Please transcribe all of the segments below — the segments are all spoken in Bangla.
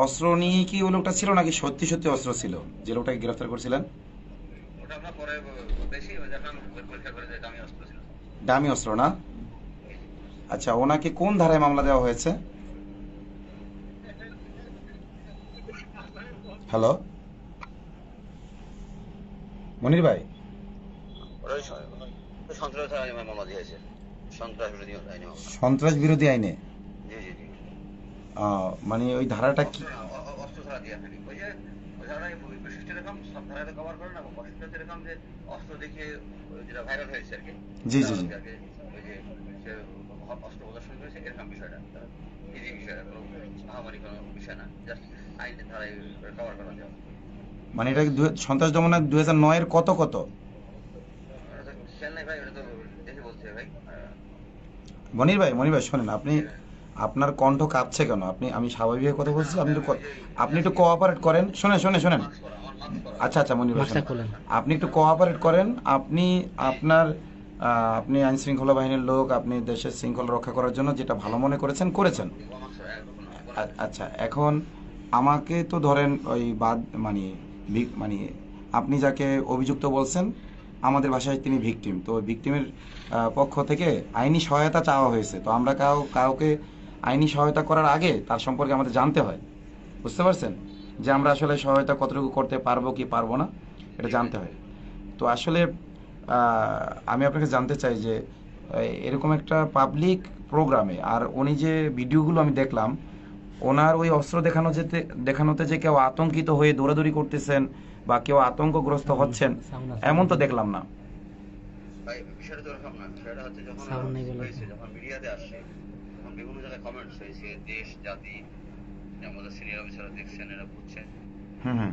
অস্ত্র নিয়ে কি ওই লোকটা ছিল নাকি সত্যি সত্যি অস্ত্র ছিল যে লোকটাকে গ্রেফতার করছিলেন? ওটা আমরা পরে বেশি যখন পরীক্ষা করে যে দামি অস্ত্র ছিল। দামি অস্ত্র না? আচ্ছা, ওনাকে কোন ধারায় মামলা দেওয়া হয়েছে? হ্যালো, মনির ভাই। ওই সন্ত্রাস আইনে মামলা দিয়েছে, সন্ত্রাস বিরোধী আইনে মামলা। সন্ত্রাস বিরোধী আইনে? জি জি জি। মানে ওই ধারাটা কি? অস্ত্র না, অস্ত্র ছাড়া দিয়ে থাকি ওই যে ওই ধারায় বৈশিষ্ট্য এরকম সব ধারায় কভার করে না, বৈশিষ্ট্য হচ্ছে এরকম যে অস্ত্র দেখিয়ে যেটা ভাইরাল হয়েছে আর কি, জি এটা জি জি। হচ্ছে আর কি ওই যে সে অস্ত্র প্রদর্শন করেছে এরকম বিষয়টা, এই বিষয়টা কোনো মহামারী কোনো বিষয় না, জাস্ট আইনের ধারায় কভার করা যায়। মানে এটা সন্ত্রাস দমনের 2009-এর কত কত? ওটা তো খেয়াল নাই ভাই, ওটা তো দেখে বলছে ভাই। মনির ভাই, মনির ভাই শোনেন, আপনি আপনার কণ্ঠ কাঁপছে কেন? আমি স্বাভাবিক কথা না বলছি, ভাই, আমি ওই যে আপনি ইয়ে একটু আছি, কোঅপারেট করেন। শোনেন শোনেন শোনেন। মাস্ক পরা, আমার মাস্ক পরা আচ্ছা ভাই। আচ্ছা মনির ভাই শোনেন, আপনি একটু কোঅপারেট করেন। আপনি আপনার আপনি আইন শৃঙ্খলা বাহিনীর লোক, আপনি দেশের শৃঙ্খলা রক্ষা করার জন্য যেটা ভালো মনে করেছেন করেছেন। মাস্ক পরা, আচ্ছা, এখন আমাকে তো ধরেন ওই বাদ মানে মানে আপনি যাকে অভিযুক্ত বলছেন, আমাদের ভাষায় তিনি ভিকটিম, তো ভিকটিমের পক্ষ থেকে আইনি সহায়তা চাওয়া হয়েছে। তো আমরা কাউকে আইনি সহায়তা করার আগে তার সম্পর্কে আমাদের জানতে হয়, বুঝতে পারছেন? যে আমরা আসলে সহায়তা কতটুকু করতে পারবো কি পারবো না, এটা জি ভাই। জানতে হয়। তো আসলে আমি আপনাকে জানতে চাই যে এরকম একটা পাবলিক প্রোগ্রামে আর উনি যে ভিডিওগুলো আমি দেখলাম, ওনার ওই অস্ত্র দেখানোতে যে কেউ আতঙ্কিত হয়ে দৌড়াদৌড়ি করতেছেন বা কেউ আতঙ্কগ্রস্ত হচ্ছেন, এমন তো দেখলাম না। ভাই বিষয়টা তো এরকম না, বিষয়টা হচ্ছে যখন হয়েছে, যখন মিডিয়াতে আসছে, তখন বিভিন্ন জায়গায় কমেন্টস হয়েছে, দেশ জাতি, আমাদের সিনিয়র অফিসাররা দেখছেন, এরা বুঝছেন, হুম হুম।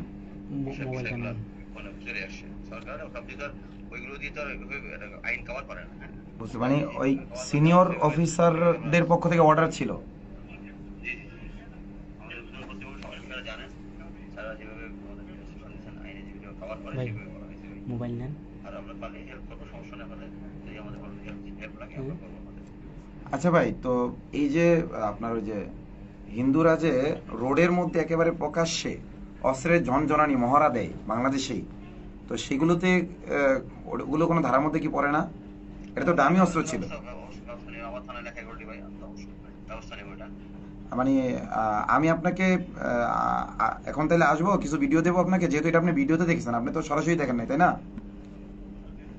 বিষয়গুলো মানে চলে আসছে। সরকার সব দিকে ওইগুলো দিয়ে তো আর ওইভাবে আইন কভার করে না, হ্যাঁ। বুঝতে আইন মানে ওই কভার করতে সিনিয়র অবশ্যই ওইভাবে অফিসারদের পক্ষ থেকে অর্ডার ছিল। জি জি জি। আমাদের উদ্যোগ কর্তৃপক্ষ সবাই আপনারা জানেন, স্যাররা যেভাবে আমাদের ইনস্ট্রাকশন দিচ্ছেন, আইনে যেভাবে কভার করে সেভাবে করা হয়েছে ভাই। আর আমরা পারলে হেল্প করবো, সমস্যা নেই আমাদের, যদি আমাদের কোনো হেল্প লাগে আমরা করবো আমাদের। আচ্ছা ভাই, তো এই যে আপনার ওই যে হিন্দুরা যে রোডের মধ্যে একেবারে প্রকাশ্যে অস্ত্রের ঝনঝনানি মহড়া দেয় বাংলাদেশেই, তো সেগুলোতে ওগুলো কোনো ধারার মধ্যে কি পড়ে না? এটা তো দামি অস্ত্র ছিল। ব্যবস্থা নেই, আমার থানায় লেখাই করলি ভাই, আমি তো অবশ্যই ব্যবস্থা নেবো এটা। মানে আমি আপনাকে এখন তাহলে আসবো, কিছু ভিডিও দেবো আপনাকে, যেহেতু এটা আপনি ভিডিওতে দেখেছেন, আপনি তো সরাসরি দেখেন নাই তাই না?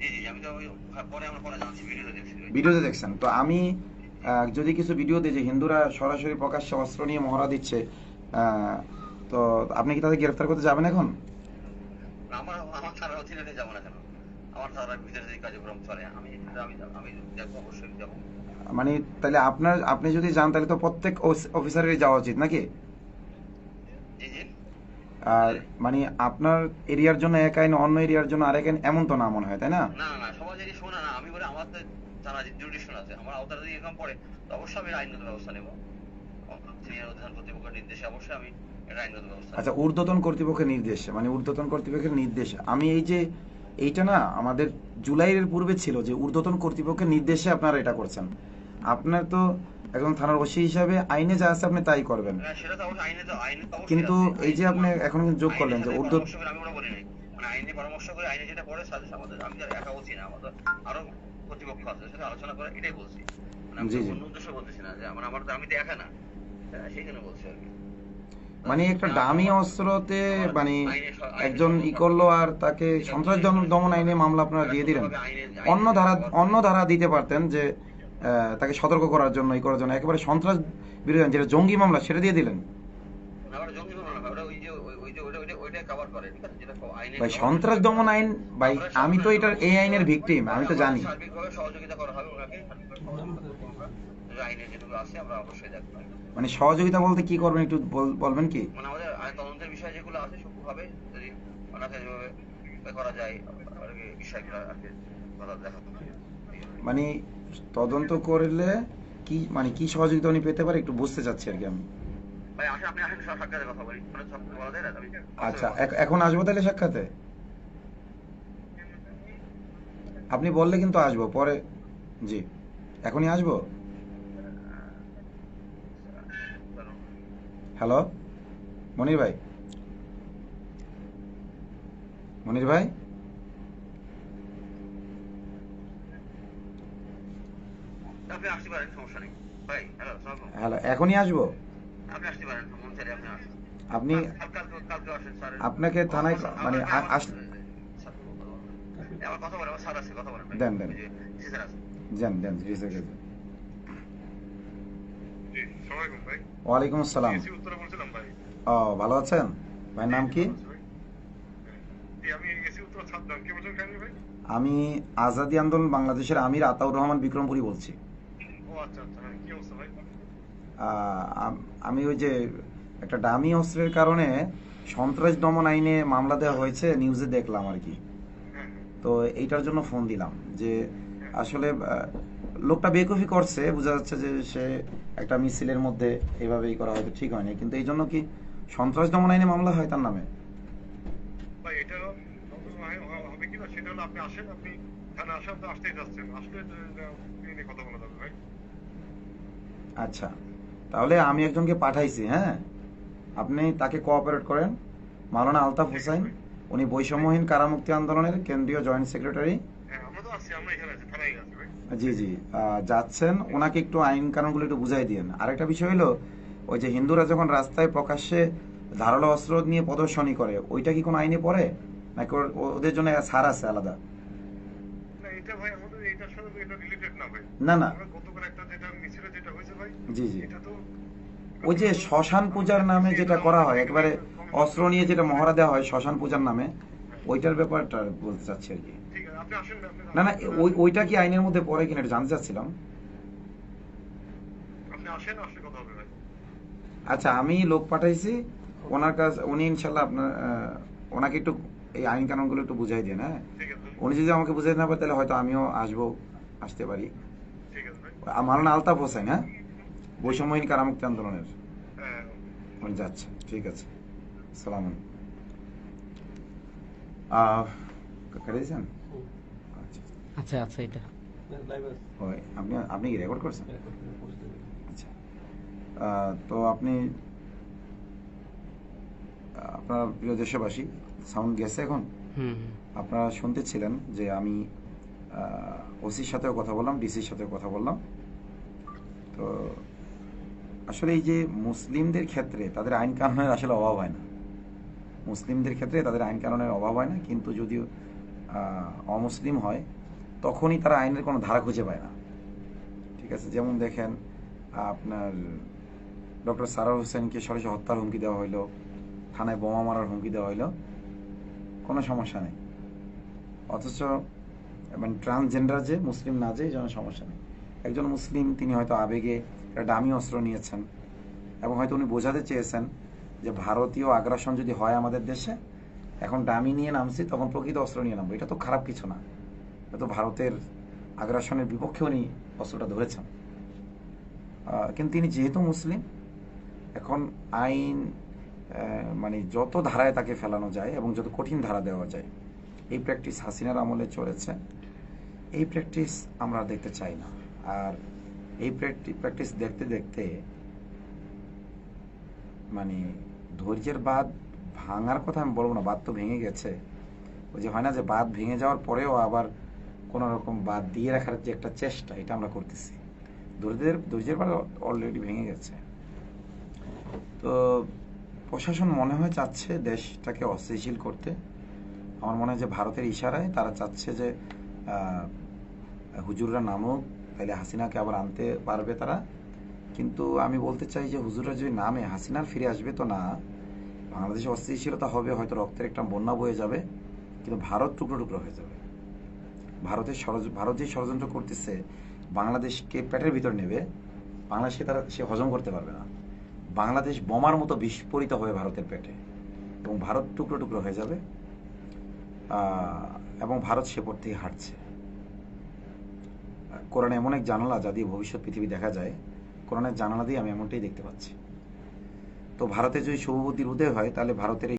জি জি, আমি তো ওই পরে আমরা পরে জানছি, ভিডিওতে দেখছি ভাই। ভিডিওতে দেখছেন তো আমি যদি কিছু ভিডিও দিই যে হিন্দুরা সরাসরি প্রকাশ্যে অস্ত্র নিয়ে মহড়া দিচ্ছে, আহ, তো আপনি কি তাদের গ্রেফতার করতে যাবেন এখন? না, আমার আমার থানার অধীনে যাবো না কেন? আমার থানার ভিতরে যে কার্যক্রম চলে, আমি আমি আমি দেখবো, অবশ্যই যাবো। মানে তাহলে আপনি যদি যান তাহলে তো প্রত্যেক অফিসারেরই যাওয়া উচিত নাকি? জি জি। আর মানে আপনার এরিয়ার জন্য এক আইন, অন্য এরিয়ার জন্য আরেক আইন, এমন তো না মনে হয়, তাই না? না না না, সবার যদি শোনা না, আমি বলে আমার তো থানা জুডিশন আছে, আমার আওতার যদি এরকম পড়ে, তো অবশ্যই আমি আইনগত ব্যবস্থা নেবো। সিনিয়র অধিকার কর্তৃপক্ষের নির্দেশে অবশ্যই আমি এটা আইনগত ব্যবস্থা আচ্ছা, নেবো। ঊর্ধ্বতন কর্তৃপক্ষের নির্দেশ, মানে ঊর্ধ্বতন কর্তৃপক্ষের নির্দেশ, আমি এই যে এইটা না আমাদের জুলাইয়ের পূর্বে ছিল যে ঊর্ধ্বতন কর্তৃপক্ষের নির্দেশে আপনারা এটা করছেন। আপনার তো একজন থানার ওসি হিসাবে আইনে যা আছে আপনি তাই করবেন। হ্যাঁ, সেটা তো অবশ্যই, আইনে তো অবশ্যই কিন্তু আছে, এই আইন যে তো আপনি এখন কিন্তু যোগ আইনের করলেন যে সাথে পরামর্শ করে, আমি ওরা বলি নাই, মানে আইনে পরামর্শ করে, আইনে যেটা পড়ে সাথে আমাদের, আমি তো আর একা বলছি না, আমাদের আরো কর্তৃপক্ষ আছে, সাথে আলোচনা করে এটাই বলছি। মানে আমি জি তো জি, অন্য উদ্দেশ্য বলতেছি না, যে মানে আমার তো, আমি তো একা না, হ্যাঁ, সেই জন্য বলছি আর কি। মানে একটা দামি আমার অস্ত্রতে আমার মানে আইনে একজন ই করলো সর্বভাবে আর তাকে যেটা সন্ত্রাস বুঝি শুনেছি দমন আইনে মামলা আপনারা এরা দিয়ে দিলেন। সুন্দরভাবে আইনে যেটা কভার করে। অন্য ধারা দিতে পারতেন যে তাকে সতর্ক করার জন্য, ই করার জন্য, একেবারে সন্ত্রাস বিরোধী আইন, যেটা জঙ্গি মামলা, সেটা দিয়ে দিলেন। না, ওটা জঙ্গি মামলা না, ওটা ওই যে ওই যে ওইটা কভার করে, ঠিক আছে, যেটা আইনে ভাই কভার করে সন্ত্রাস সেটা কভার দমন করে। আইন, ভাই আমরা আমি তো শুনেন, এটার আমরা এই বলছি আইনের ভিকটিম, আমি তো আমাদের জানি। সার্বিকভাবে সহযোগিতা করা হবে ওনাকে, সার্বিকভাবে সহযোগিতা করবো আমরা, যে আইনের যেগুলো আছে আমরা অবশ্যই দেখবো। মানে সহযোগিতা বলতে কি করবেন একটু বলবেন কি? মানে আমাদের আইন তদন্তের বিষয় যেগুলো আছে সূক্ষ্মভাবে যদি ওনাকে যেভাবে করা যায় আর কি, বিষয়গুলো আর কি ভালো দেখা হবে। মানে তদন্ত করলে কি, মানে কি সহযোগিতা উনি পেতে পারে একটু বুঝতে চাচ্ছি আর কি আমি। ভাই আসেন, আপনি আসেন, সব সাক্ষাতের কথা বলি, মানে সব বলা যায় না, আমি আচ্ছা, বাস্তবে কথা বলি। এখন আসবো তাহলে সাক্ষাতে? আপনি বললে কিন্তু আসবো পরে। জি, এখনই আসবো। হ্যালো। মনির ভাই, মনির ভাই, আপনি আসতে পারেন, সমস্যা নেই ভাই। হ্যালো, আসসালামু আলাইকুম। হ্যালো, এখনই আসবো? আপনি আসতে পারেন, মন চাইলে আপনি আসেন। আপনি, কালকে আসেন স্যার। আপনাকে থানায় মানে আমার কথা বলেন, আমার স্যার আছে, কথা বলেন ভাই। দেন দেন, ওই যে স্যার আছে। দেন দেন রিসের কাছে। জি, আসসালামু আলাইকুম ভাই। ওয়ালাইকুম আসসালাম। এসি উত্তরা বলছিলাম ভাই। ও, ভালো আছেন? ভাইয়ের নাম কি? ভালো আছি ভাই। জি, আমি এসি উত্তরা ছাড়লাম। কে বলছেন কাহিনী ভাই? আমি আজাদি আন্দোলন বাংলাদেশের আমির আতাউর রহমান বিক্রমপুরী বলছি। ও আচ্ছা আচ্ছা, হ্যাঁ, কি অবস্থা ভাই? আমি ওই যে একটা ডামি অস্ত্রের কারণে সন্ত্রাস দমন আইনে মামলা দেওয়া হয়েছে, নিউজে দেখলাম আর কি। হ্যাঁ তো এইটার জন্য ফোন দিলাম যে আসলে লোকটা বেকুফি করছে, বোঝা যাচ্ছে যে সে একটা মিছিলের মধ্যে এভাবেই করা হয়তো ঠিক হয়নি, কিন্তু এই জন্য কি সন্ত্রাস দমন আইনে মামলা হয় তার নামে? ভাই, এটা হবে কিনা সেটা হলো আপনি আসেন, আপনি থানা আসেন, তো আসতেই যাচ্ছেন, আসলে এই নিয়ে কথা বলা যাবে ভাই। আচ্ছা, তাহলে আমি একজনকে পাঠাইছি, হ্যাঁ, আপনি তাকে কোঅপারেট করেন। মাওলানা আলতাফ হুসাইন, উনি বৈষম্যহীন কারামুক্তি আন্দোলনের কেন্দ্রীয় জয়েন্ট সেক্রেটারি। হ্যাঁ, আমরা তো আছি, আমরা এখানে আছি, থানায় আছি ভাই। জি জি, যাচ্ছেন, ওনাকে একটু আইন কানুনগুলো একটু বুঝাই দিয়েন। আরেকটা বিষয় হলো, ওই যে হিন্দুরা যখন রাস্তায় প্রকাশ্যে ধারালো অস্ত্র নিয়ে প্রদর্শনী করে, ওইটা কি কোনো আইনে পড়ে নাকি ওদের জন্য ছাড় আছে আলাদা? না, এটা ভাই আমাদের এটার সাথে তো এটা রিলেটেড না ভাই। না না, আমরা গতকাল একটা যেটা মিছিলে যেটা হয়েছে ভাই, জি জি, এটা তো ওই যে শ্মশান পূজার নামে যেটা করা হয়, একবারে অস্ত্র নিয়ে যেটা মহড়া দেওয়া হয় শ্মশান পূজার নামে, ওইটার ব্যাপারটা বলতে চাচ্ছি আর কি। ঠিক আছে, আপনি আসেন না, না না, ওইটা কি আইনের মধ্যে পড়ে কিনা এটা জানতে চাচ্ছিলাম। আপনি আসেন, আসলে কথা হবে ভাই। আচ্ছা, আমি লোক পাঠাইছি, ওনার কাছে উনি ইনশাল্লাহ আপনার ওনাকে একটু এই আইন কানুনগুলো একটু বুঝাই দেন, হ্যাঁ। ঠিক আছে, উনি যদি আমাকে বুঝাই না পারে তাহলে হয়তো আমিও আসতে পারি। ঠিক আছে ভাই। মাওলানা আলতাফ হোসেন, হ্যাঁ, বৈষম্যহীন কারামুক্তি আন্দোলনের, হ্যাঁ, উনি যাচ্ছে। ঠিক আছে, সালাম। কেটেছেন? আচ্ছা, আচ্ছা আচ্ছা, এটা ওই আপনি আপনি কি রেকর্ড করছেন? আচ্ছা, তো আপনি আপনার প্রিয় দেশবাসী, সাউন্ড গেছে এখন? হুম হুম। আপনারা শুনতেছিলেন যে আমি ওসির সাথেও কথা বললাম, ডিসির সাথেও কথা বললাম। তো আসলে এই যে মুসলিমদের ক্ষেত্রে তাদের আইন কানুনের আসলে অভাব হয় না, মুসলিমদের ক্ষেত্রে তাদের আইন কানুনের অভাব হয় না, কিন্তু যদি অমুসলিম হয় তখনই তারা আইনের কোনো ধারা খুঁজে পায় না। ঠিক আছে, যেমন দেখেন আপনার ডক্টর সারার হোসেনকে সরাসরি হত্যার হুমকি দেওয়া হইলো, থানায় বোমা মারার হুমকি দেওয়া হইলো, কোনো সমস্যা নেই। অথচ মানে ট্রান্সজেন্ডার যে মুসলিম না, যে যেন সমস্যা নেই। একজন মুসলিম তিনি হয়তো আবেগে একটা দামি অস্ত্র নিয়েছেন এবং হয়তো উনি বোঝাতে চেয়েছেন যে ভারতীয় আগ্রাসন যদি হয় আমাদের দেশে, এখন দামি নিয়ে নামছি, তখন প্রকৃত অস্ত্র নিয়ে নামবো, এটা তো খারাপ কিছু না। এটা তো ভারতের আগ্রাসনের বিপক্ষে উনি অস্ত্রটা ধরেছেন। কিন্তু তিনি যেহেতু মুসলিম, এখন আইন মানে যত ধারায় তাকে ফেলানো যায় এবং যত কঠিন ধারা দেওয়া যায়, এই প্র্যাকটিস হাসিনার আমলে চলেছে। এই প্র্যাকটিস আমরা দেখতে চাই না। আর এই প্র্যাকটিস দেখতে দেখতে মানে ধৈর্যের বাঁধ ভাঙার কথা আমি বলবো না, বাঁধ তো ভেঙে গেছে। ওই যে হয় না যে বাঁধ ভেঙে যাওয়ার পরেও আবার কোনো রকম বাঁধ দিয়ে রাখার যে একটা চেষ্টা, এটা আমরা করতেছি। ধৈর্যের বাঁধ অলরেডি ভেঙে গেছে। তো প্রশাসন মনে হয় চাচ্ছে দেশটাকে অস্থিতিশীল করতে। আমার মনে হয় যে ভারতের ইশারায় তারা চাচ্ছে যে হুজুররা নামুক, তাহলে হাসিনাকে আবার আনতে পারবে তারা। কিন্তু আমি বলতে চাই যে হুজুররা যদি নামে, হাসিনার ফিরে আসবে তো না, বাংলাদেশে অস্থিতিশীলতা হবে, হয়তো রক্তের একটা বন্যা বয়ে যাবে, কিন্তু ভারত টুকরো টুকরো হয়ে যাবে। ভারত যে ষড়যন্ত্র করতেছে বাংলাদেশকে পেটের ভিতর নেবে, বাংলাদেশকে সে হজম করতে পারবে না। বাংলাদেশ বোমার মতো বিস্ফোরিত হবে ভারতের পেটে, এবং ভারত টুকরো টুকরো হয়ে যাবে। এবং ভারত সে পথ থেকে হাঁটছে। কোরআনে এমন এক জানালা যা দিয়ে ভবিষ্যৎ পৃথিবী দেখা যায়, কোরআনের জানালা দিয়ে আমি এমনটাই দেখতে পাচ্ছি। তো ভারতে যদি শুভবুদ্ধির উদয় হয়, তাহলে ভারতের